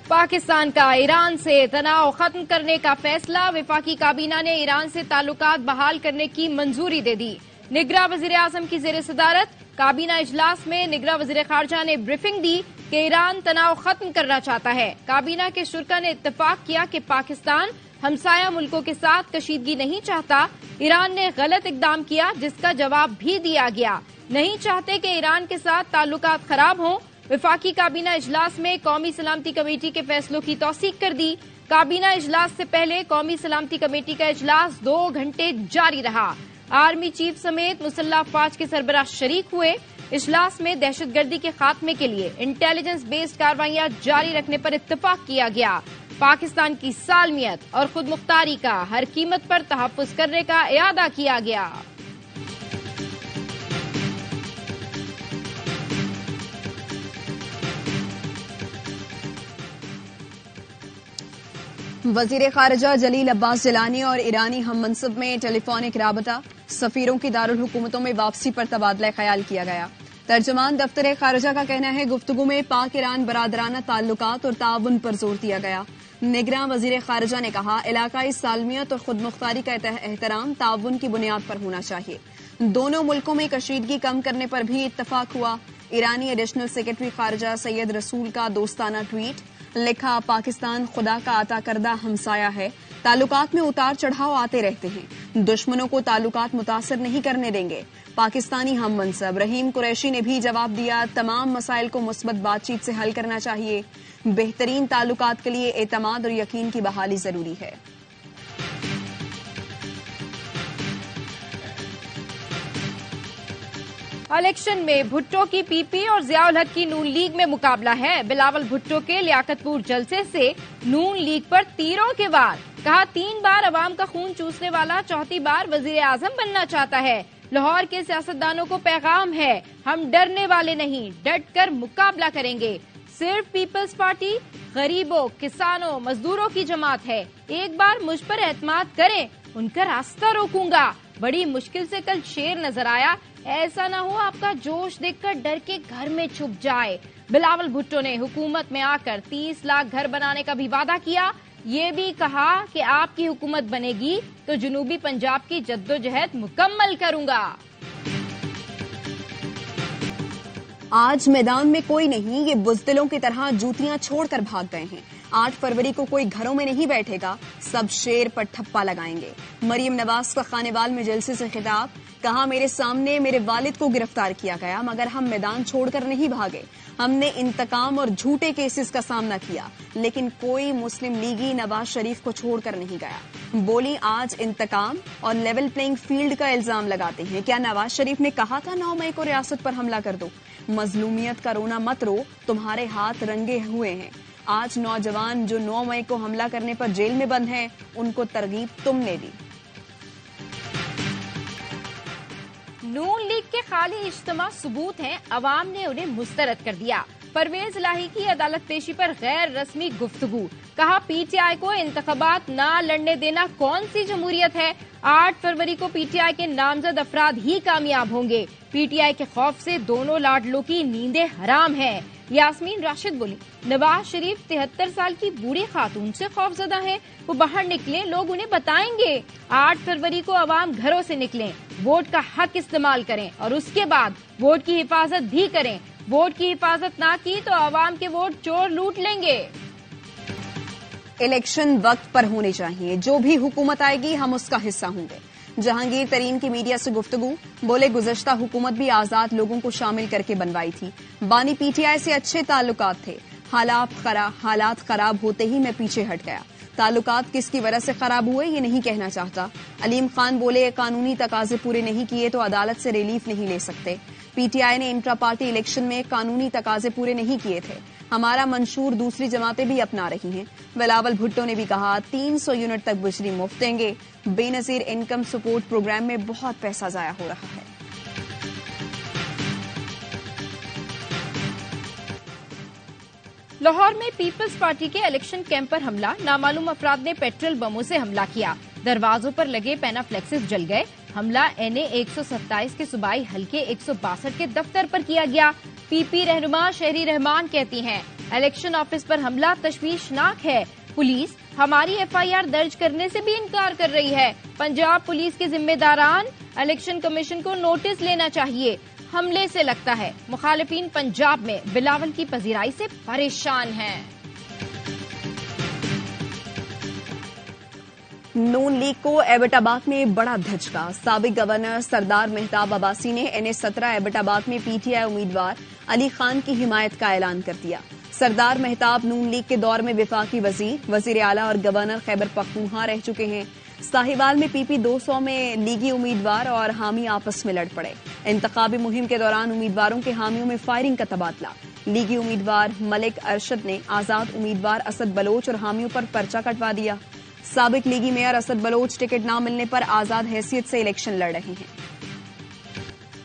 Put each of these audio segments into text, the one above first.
पाकिस्तान का ईरान से तनाव खत्म करने का फैसला। वफाकी काबीना ने ईरान से ताल्लुकात बहाल करने की मंजूरी दे दी। निगरां वजीर आजम की जेर सदारत काबीना इजलास में निगरां वजीर खारजा ने ब्रीफिंग दी कि ईरान तनाव खत्म करना चाहता है। काबीना के शुरा ने इत्तेफाक किया कि पाकिस्तान हमसाया मुल्कों के साथ कशीदगी नहीं चाहता। ईरान ने गलत इकदाम किया जिसका जवाब भी दिया गया। नहीं चाहते कि ईरान के साथ ताल्लुकात खराब हों। वफाकी काबीना इजलास में कौमी सलामती कमेटी के फैसलों की तौसीक कर दी। काबीना इजलास से पहले कौमी सलामती कमेटी का इजलास 2 घंटे जारी रहा। आर्मी चीफ समेत मुसल्लह अफवाज के सरबराह शरीक हुए। इजलास में दहशतगर्दी के खात्मे के लिए इंटेलिजेंस बेस्ड कार्रवाइयां जारी रखने पर इत्तेफाक किया गया। पाकिस्तान की सालमियत और खुद मुख्तारी का हर कीमत पर तहफ्फुज करने का इरादा किया गया। वजीर खारजा जलील अब्बास जिलानी और ईरानी हम मनसब में टेलीफोनिक राबता। सफीरों की दारुल हुकूमतों में वापसी पर तबादला ख्याल किया गया। तर्जुमान दफ्तर खारजा का कहना है गुफ्तगू में पाक ईरान बरादराना ताल्लुकात और ताउन पर जोर दिया गया। निगरां वजीर खारजा ने कहा इलाकाई सालमियत और खुद मुख्तारी का एहतराम ताउन की बुनियाद पर होना चाहिए। दोनों मुल्कों में कशीदगी कम करने पर भी इत्तफाक हुआ। ईरानी एडिशनल सेक्रेटरी खारजा सैयद रसूल का दोस्ताना ट्वीट लिखा, पाकिस्तान खुदा का अता करदा हमसाया है। ताल्लुकात में उतार चढ़ाव आते रहते हैं। दुश्मनों को ताल्लुकात मुतासर नहीं करने देंगे। पाकिस्तानी हम मनसब रहीम कुरैशी ने भी जवाब दिया, तमाम मसाइल को मुस्बत बातचीत से हल करना चाहिए। बेहतरीन ताल्लुकात के लिए एतमाद और यकीन की बहाली जरूरी है। इलेक्शन में भुट्टो की पीपी और जियाउल हक की नून लीग में मुकाबला है। बिलावल भुट्टो के लियाकतपुर जलसे से नून लीग पर तीरों के वार। कहा 3 बार अवाम का खून चूसने वाला 4थी बार वजीर आजम बनना चाहता है। लाहौर के सियासतदानों को पैगाम है, हम डरने वाले नहीं, डट कर मुकाबला करेंगे। सिर्फ पीपल्स पार्टी गरीबों, किसानों, मजदूरों की जमात है। एक बार मुझ पर एतमाद करें, उनका रास्ता रोकूंगा। बड़ी मुश्किल से कल शेर नजर आया, ऐसा ना हो आपका जोश देखकर डर के घर में छुप जाए। बिलावल भुट्टो ने हुकूमत में आकर 30 लाख घर बनाने का भी वादा किया। ये भी कहा कि आपकी हुकूमत बनेगी तो जनूबी पंजाब की जद्दोजहद मुकम्मल करूंगा। आज मैदान में कोई नहीं, ये बुज़दिलों की तरह जूतियां छोड़कर भाग गए हैं। 8 फरवरी को कोई घरों में नहीं बैठेगा, सब शेर पर ठप्पा लगाएंगे। मरियम नवाज का खानेवाल में जलसे से खिताब, कहा मेरे सामने मेरे वालिद को गिरफ्तार किया गया मगर हम मैदान छोड़कर नहीं भागे। हमने इंतकाम और झूठे केसेस का सामना किया लेकिन कोई मुस्लिम लीगी नवाज शरीफ को छोड़कर नहीं गया। बोली आज इंतकाम और लेवल प्लेइंग फील्ड का इल्जाम लगाते हैं। क्या नवाज शरीफ ने कहा था 9 मई को रियासत पर हमला कर दो? मजलूमियत का रोना मत रो, तुम्हारे हाथ रंगे हुए हैं। आज नौजवान जो 9 मई को हमला करने पर जेल में बंद हैं, उनको तरगीब तुमने दी। नून लीग के खाली इज्तिमा सबूत हैं, अवाम ने उन्हें मुस्तरद कर दिया। परवेज इलाही की अदालत पेशी पर गैर रस्मी गुफ्तगू। कहा पीटीआई को इंतखाबात ना लड़ने देना कौन सी जमहूरियत है। 8 फरवरी को पीटीआई के नामजद अफराद ही कामयाब होंगे। पीटीआई के खौफ से दोनों लाडलों की नींदें हराम हैं। यास्मीन राशिद बोली, नवाज शरीफ 73 साल की बूढ़ी खातून से खौफजदा हैं। वो बाहर निकले, लोग उन्हें बताएंगे। 8 फरवरी को अवाम घरों से निकलें, वोट का हक इस्तेमाल करें और उसके बाद वोट की हिफाजत भी करें। वोट की हिफाजत ना की तो अवाम के वोट चोर लूट लेंगे। इलेक्शन वक्त पर होने चाहिए, जो भी हुकूमत आएगी हम उसका हिस्सा होंगे। जहांगीर तरीन की मीडिया से गुफ्तगू, बोले गुज़श्ता हुकूमत भी आजाद लोगों को शामिल करके बनवाई थी। बानी पीटीआई से अच्छे ताल्लुकात थे, हालात खराब होते ही मैं पीछे हट गया। ताल्लुकात किसकी वजह से खराब हुए ये नहीं कहना चाहता। अलीम खान बोले कानूनी तकाजे पूरे नहीं किए तो अदालत से रिलीफ नहीं ले सकते। पीटीआई ने इंट्रा पार्टी इलेक्शन में कानूनी तकाजे पूरे नहीं किए थे। हमारा मंशूर दूसरी जमातें भी अपना रही हैं। बिलावल भुट्टो ने भी कहा 300 यूनिट तक बिजली मुफ्त देंगे। बेनजीर इनकम सपोर्ट प्रोग्राम में बहुत पैसा जाया हो रहा है। लाहौर में पीपल्स पार्टी के इलेक्शन कैंप पर हमला। नामालूम अफराद ने पेट्रोल बमों से हमला किया। दरवाजों पर लगे पेनाफ्लेक्सेस जल गए। हमला NA 127 के सूबाई हल्के 162 के दफ्तर पर किया गया। पीपी रहनुमा शहरी रहमान कहती हैं इलेक्शन ऑफिस पर हमला तशवीशनाक है। पुलिस हमारी एफआईआर दर्ज करने से भी इनकार कर रही है। पंजाब पुलिस के जिम्मेदारान इलेक्शन कमीशन को नोटिस लेना चाहिए। हमले से लगता है मुखालिफिन पंजाब में बिलावल की पजीराई से परेशान हैं। नून लीग को एबटाबाद में बड़ा धचका। साबिक गवर्नर सरदार मेहताब अब्बासी ने NH-17 एबटाबाद में PTI उम्मीदवार अली खान की हिमायत का ऐलान कर दिया। सरदार मेहताब नून लीग के दौर में विफाकी वजीर आला और गवर्नर खैबर पख्तूनख्वा रह चुके हैं। साहिवाल में PP 200 में लीगी उम्मीदवार और हामी आपस में लड़ पड़े। इंतखाबी मुहिम के दौरान उम्मीदवारों के हामियों में फायरिंग का तबादला। लीगी उम्मीदवार मलिक अरशद ने आजाद उम्मीदवार असद बलोच और हामियों पर पर्चा कटवा दिया। साबिक लीगी मेयर असद बलोच टिकट न मिलने पर आजाद हैसियत से इलेक्शन लड़ रहे हैं।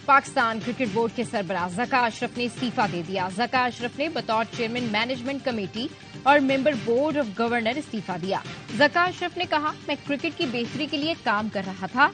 पाकिस्तान क्रिकेट बोर्ड के सरबराह ज़का अशरफ ने इस्तीफा दे दिया। ज़का अशरफ ने बतौर चेयरमैन मैनेजमेंट कमेटी और मेंबर बोर्ड ऑफ गवर्नर इस्तीफा दिया। ज़का अशरफ ने कहा, मैं क्रिकेट की बेहतरी के लिए काम कर रहा था,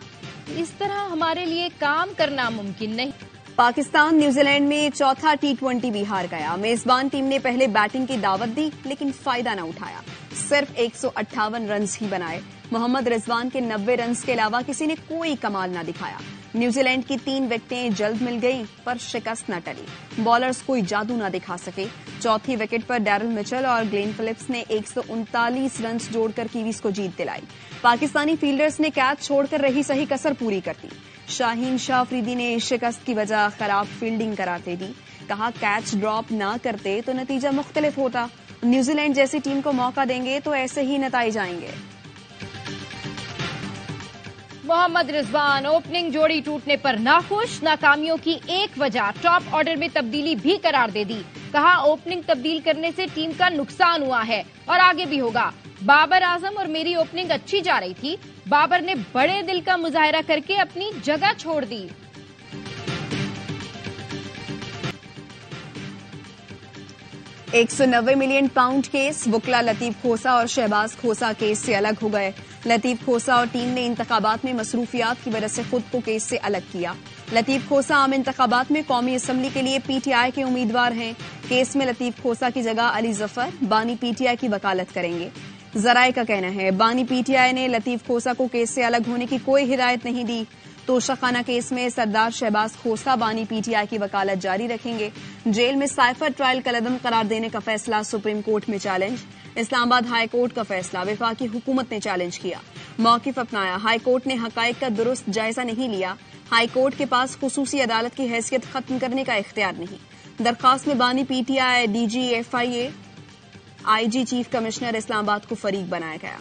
इस तरह हमारे लिए काम करना मुमकिन नहीं। पाकिस्तान न्यूजीलैंड में चौथा T20 भी हार गया। मेजबान टीम ने पहले बैटिंग की दावत दी लेकिन फायदा न उठाया। सिर्फ 158 रन ही बनाए। मोहम्मद रिजवान के 90 रन के अलावा किसी ने कोई कमाल न दिखाया। न्यूजीलैंड की 3 विकेटें जल्द मिल गई पर शिकस्त न टली। बॉलर्स कोई जादू न दिखा सके। चौथी विकेट पर डैरल मिचेल और ग्लेन फिलिप्स ने 139 रन जोड़कर कीवीज को जीत दिलाई। पाकिस्तानी फील्डर्स ने कैच छोड़कर रही सही कसर पूरी कर दी। शाहीन शाह अफरीदी ने शिकस्त की वजह खराब फील्डिंग करार दे दी। कहा, कैच ड्रॉप न करते तो नतीजा मुख्तलिफ होता। न्यूजीलैंड जैसी टीम को मौका देंगे तो ऐसे ही नतीजे आएंगे। मोहम्मद रिजवान ओपनिंग जोड़ी टूटने पर नाखुश। नाकामियों की एक वजह टॉप ऑर्डर में तब्दीली भी करार दे दी। कहा, ओपनिंग तब्दील करने से टीम का नुकसान हुआ है और आगे भी होगा। बाबर आजम और मेरी ओपनिंग अच्छी जा रही थी। बाबर ने बड़े दिल का मुजाहिरा करके अपनी जगह छोड़ दी। £190 मिलियन केस। वुकला लतीफ खोसा और शहबाज खोसा केस से अलग हो गए। लतीफ खोसा और टीम ने इंतखाबात में मसरूफियात की वजह से खुद को केस से अलग किया। लतीफ खोसा आम इंतखाबात में कौमी असम्बली के लिए PTI के उम्मीदवार हैं। केस में लतीफ खोसा की जगह अली जफर बानी PTI की वकालत करेंगे। जराए का कहना है, बानी PTI ने लतीफ खोसा को केस से अलग होने की कोई हिदायत नहीं दी। तोशाखाना केस में सरदार शहबाज खोसा बानी PTI की वकालत जारी रखेंगे। जेल में साइफर ट्रायल कलअदम करार देने का फैसला सुप्रीम कोर्ट में चैलेंज। इस्लामाबाद हाई कोर्ट का फैसला वफाकी हुकूमत ने चैलेंज किया। मौकिफ अपनाया, हाई कोर्ट ने हकायक का दुरुस्त जायजा नहीं लिया। हाई कोर्ट के पास खुसूसी अदालत की हैसियत खत्म करने का इख्तियार नहीं। दरखास्त में बानी PTI, DG, FIA, IG chief commissioner Islamabad को फरीक बनाया गया।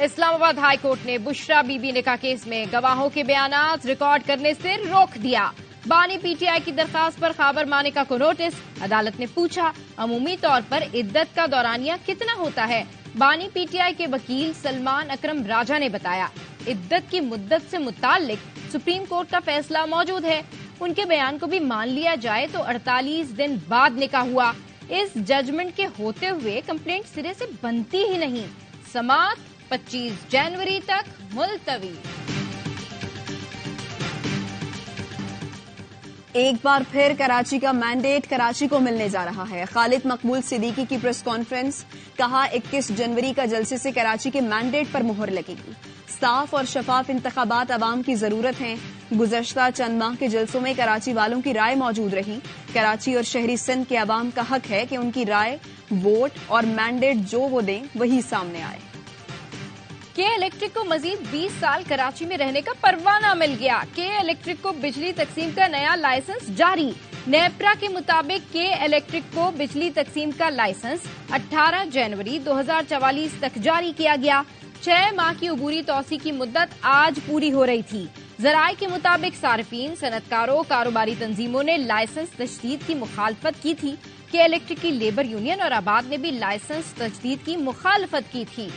इस्लामाबाद हाई कोर्ट ने बुशरा बीबी निकाह केस में गवाहों के बयानात रिकॉर्ड करने से रोक दिया। बानी PTI की दरखास्त पर खबर मानिका को नोटिस। अदालत ने पूछा, अमूमी तौर पर इद्दत का दौरानिया कितना होता है। बानी PTI के वकील सलमान अकरम राजा ने बताया, इद्दत की मुद्दत से मुताल्लिक सुप्रीम कोर्ट का फैसला मौजूद है। उनके बयान को भी मान लिया जाए तो 48 दिन बाद निकाह हुआ। इस जजमेंट के होते हुए कंप्लेंट सिरे से बनती ही नहीं। समाअत 25 जनवरी तक मुलतवी। एक बार फिर कराची का मैंडेट कराची को मिलने जा रहा है। खालिद मकबूल सिद्दीकी की प्रेस कॉन्फ्रेंस। कहा, 21 जनवरी का जलसे से कराची के मैंडेट पर मोहर लगेगी। साफ और शफाफ इंतखाबात अवाम की जरूरत है। गुज़श्ता चंद माह के जलसों में कराची वालों की राय मौजूद रही। कराची और शहरी सिंध के अवाम का हक है कि उनकी राय, वोट और मैंडेट जो वो दें वही सामने आए। के इलेक्ट्रिक को मजीद 20 साल कराची में रहने का परवाना मिल गया। के इलेक्ट्रिक को बिजली तकसीम का नया लाइसेंस जारी। नेपरा के मुताबिक के इलेक्ट्रिक को बिजली तकसीम का लाइसेंस 18 जनवरी 2044 तक जारी किया गया। 6 माह की अबूरी तौसी की मुद्दत आज पूरी हो रही थी। जराए के मुताबिक सार्फिन, सनतकारों, कारोबारी तंजीमों ने लाइसेंस तजदीद की मुखालफत की थी। के इलेक्ट्रिक की लेबर यूनियन और आबाद ने भी लाइसेंस तजदीद की मुखालफत की थी।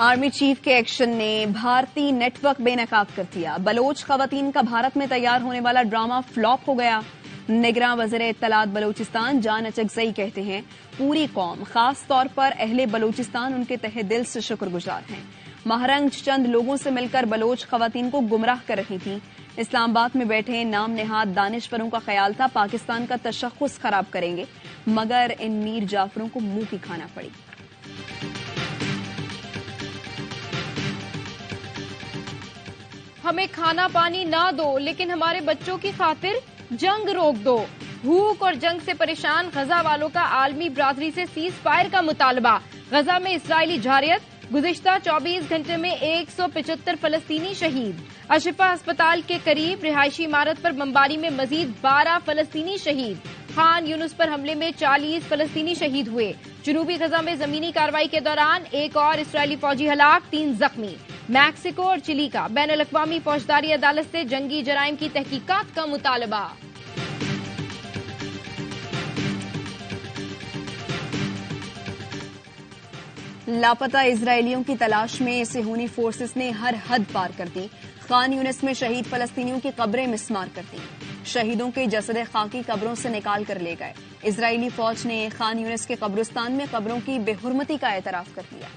आर्मी चीफ के एक्शन ने भारतीय नेटवर्क बेनकाब कर दिया। बलोच खवातीन का भारत में तैयार होने वाला ड्रामा फ्लॉप हो गया। निगरान वज़ीर इत्तलात बलोचिस्तान जान अचकज़ई कहते हैं, पूरी कौम खास तौर पर अहले बलोचिस्तान उनके तहे दिल से शुक्रगुजार हैं। महारंग चंद लोगों से मिलकर बलोच खवातीन को गुमराह कर रही थी। इस्लामाबाद में बैठे नाम नेहाद दानिशवरों का ख्याल था पाकिस्तान का तशख्खुस खराब करेंगे, मगर इन मीर जाफरों को मुंह की खाना पड़ी। हमें खाना पानी ना दो, लेकिन हमारे बच्चों की खातिर जंग रोक दो। भूख और जंग से परेशान गजा वालों का आलमी बरादरी से सीज फायर का मुतालबा। गजा में इस्राएली जारियत, गुज़िश्ता 24 घंटे में 175 फलस्तीनी शहीद। अशिफा अस्पताल के करीब रिहायशी इमारत पर बमबारी में मजीद 12 फलस्तीनी शहीद। खान यूनुस पर हमले में 40 फलस्तीनी शहीद हुए। जनूबी गजा में जमीनी कार्रवाई के दौरान एक और इस्राएली फौजी हलाक, 3 जख्मी। मैक्सिको और चिली का बैनुल अक़वामी फौजदारी अदालत से जंगी जराइम की तहकीकात का मुतालबा। लापता इजरायलियों की तलाश में सेहूनी फोर्सेस ने हर हद पार कर दी। खान यूनिस में शहीद फलस्तीनियों की कब्रें मिस्मार कर दी। शहीदों के जसद खाकी कब्रों से निकाल कर ले गए। इजरायली फौज ने खान यूनिस के कब्रिस्तान में कब्रों की बेहुरमती का एतराफ कर दिया।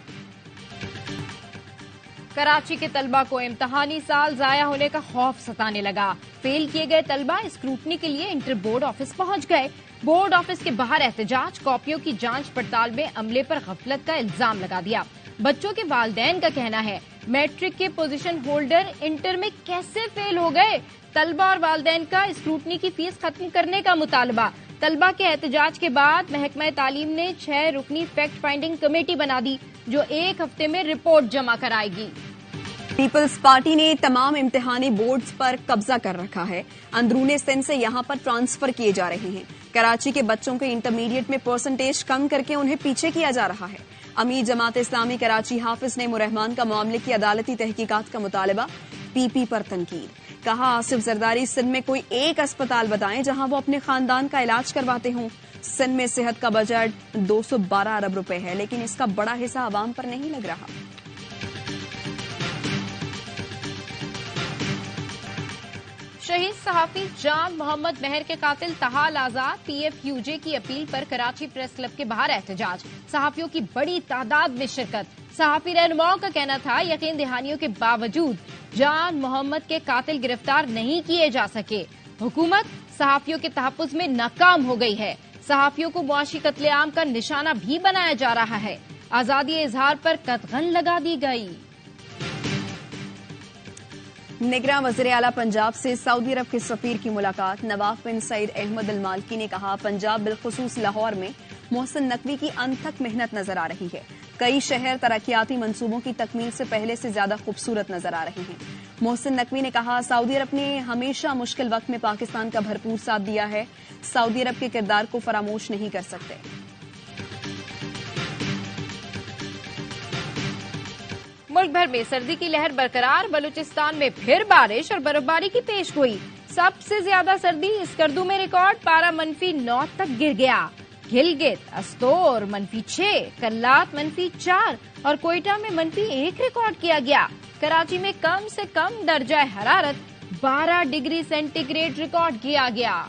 कराची के तलबा को इम्तहानी साल जाया होने का खौफ सताने लगा। फेल किए गए तलबा स्क्रूटनी के लिए इंटर बोर्ड ऑफिस पहुंच गए। बोर्ड ऑफिस के बाहर एहतजाज, कॉपियों की जांच पड़ताल में अमले पर गफलत का इल्जाम लगा दिया। बच्चों के वालिदैन का कहना है मैट्रिक के पोजीशन होल्डर इंटर में कैसे फेल हो गए। तलबा और वालिदैन का स्क्रूटनी की फीस खत्म करने का मुतालबा। तलबा के एहतजाज के बाद महकमा तालीम ने 6 रुकनी फैक्ट फाइंडिंग कमेटी बना दी, जो 1 हफ्ते में रिपोर्ट जमा कराएगी। पीपल्स पार्टी ने तमाम इम्तिहानी बोर्ड्स पर कब्जा कर रखा है। अंदरूनी सिंध से यहां पर ट्रांसफर किए जा रहे हैं। कराची के बच्चों के इंटरमीडिएट में परसेंटेज कम करके उन्हें पीछे किया जा रहा है। अमीर जमात इस्लामी कराची हाफिज ने मुरहमान का मामले की अदालती तहकीकात का मुतालबा। पीपी पर तनकीद, कहा आसिफ जरदारी सिंध में कोई एक अस्पताल बताएं जहां वो अपने खानदान का इलाज करवाते हों। सिंध में सेहत का बजट 212 अरब रुपए है, लेकिन इसका बड़ा हिस्सा आवाम पर नहीं लग रहा। शहीद सहाफी जान मोहम्मद महर के कातिल तहाल आजाद PFUJ की अपील पर कराची प्रेस क्लब के बाहर एहतजाज। सहाफियों की बड़ी तादाद में शिरकत। सहाफी रहनुमाओं का कहना था यकीन दहानियों के बावजूद जान मोहम्मद के कातिल गिरफ्तार नहीं किए जा सके। हुकूमत सहाफियों के तहफ्फुज़ में नाकाम हो गई है। सहाफियों को मुआशी कत्लेआम का निशाना भी बनाया जा रहा है। आजादी इजहार पर कतगन लगा दी गई। निगरान वज़ीर आला पंजाब से सऊदी अरब के सफीर की मुलाकात। नवाफ बिन सईद अहमद अल मालकी ने कहा पंजाब बिलखुसूस लाहौर में मोहसिन नकवी की अनथक मेहनत नजर आ रही है। कई शहर तरक्याती मंसूबों की तकमील से पहले से ज्यादा खूबसूरत नजर आ रहे हैं। मोहसिन नकवी ने कहा सऊदी अरब ने हमेशा मुश्किल वक्त में पाकिस्तान का भरपूर साथ दिया है। सऊदी अरब के किरदार को फरामोश नहीं कर सकते। मुल्क भर में सर्दी की लहर बरकरार। बलूचिस्तान में फिर बारिश और बर्फबारी की पेशगोई। सबसे ज्यादा सर्दी स्कर्दू में रिकॉर्ड, पारा -9 तक गिर गया। गिलगित, अस्तोर -6, कल्लात -4 और कोयटा में -1 रिकॉर्ड किया गया। कराची में कम से कम दर्जा हरारत 12 डिग्री सेंटीग्रेड रिकॉर्ड किया गया।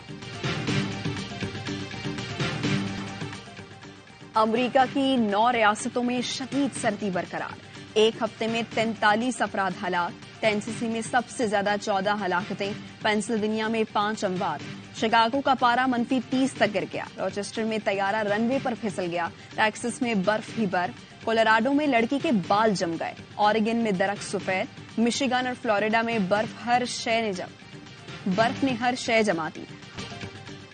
अमरीका की 9 रियासतों में शदीद सर्दी बरकरार। एक हफ्ते में 43 अफराद हलाक। टेनेसी में सबसे ज्यादा 14 हलाकतें। पेंसिल्वेनिया में 5 अमवात। शिकागो का पारा -30 तक गिर गया। रॉचेस्टर में तैयारा रनवे पर फिसल गया। टेक्सास में बर्फ ही बर्फ। कोलोराडो में लड़की के बाल जम गए। ऑरेगन में दरख्त सफेद। मिशिगन और फ्लोरिडा में बर्फ ने हर शय जमा दी।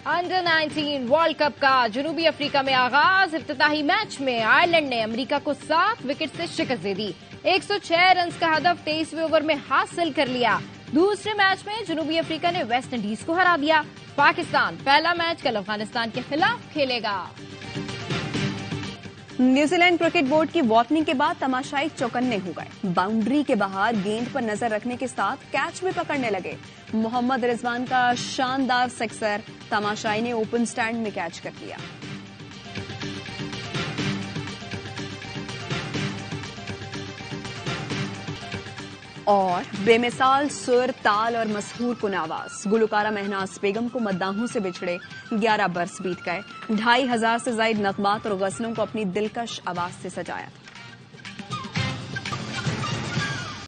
अंडर 19 वर्ल्ड कप का जनूबी अफ्रीका में आगाज। इफ्तिताही मैच में आयरलैंड ने अमेरिका को 7 विकेट से शिकस्त दे दी। 106 रन का हदफ 23वें ओवर में हासिल कर लिया। दूसरे मैच में जनूबी अफ्रीका ने वेस्ट इंडीज को हरा दिया। पाकिस्तान पहला मैच कल अफगानिस्तान के खिलाफ खेलेगा। न्यूजीलैंड क्रिकेट बोर्ड की वार्निंग के बाद तमाशाई चौकन्ने हो गए। बाउंड्री के बाहर गेंद पर नजर रखने के साथ कैच भी पकड़ने लगे। मोहम्मद रिजवान का शानदार सिक्सर तमाशाई ने ओपन स्टैंड में कैच कर लिया। और बेमिसाल सुर, ताल और मशहूर कुन आवाज गुलकारा महनाज बेगम को मद्दाहों से बिछड़े 11 बरस बीत गए। 2500 से ज्यादा नगमात और गजलों को अपनी दिलकश आवाज से सजाया था।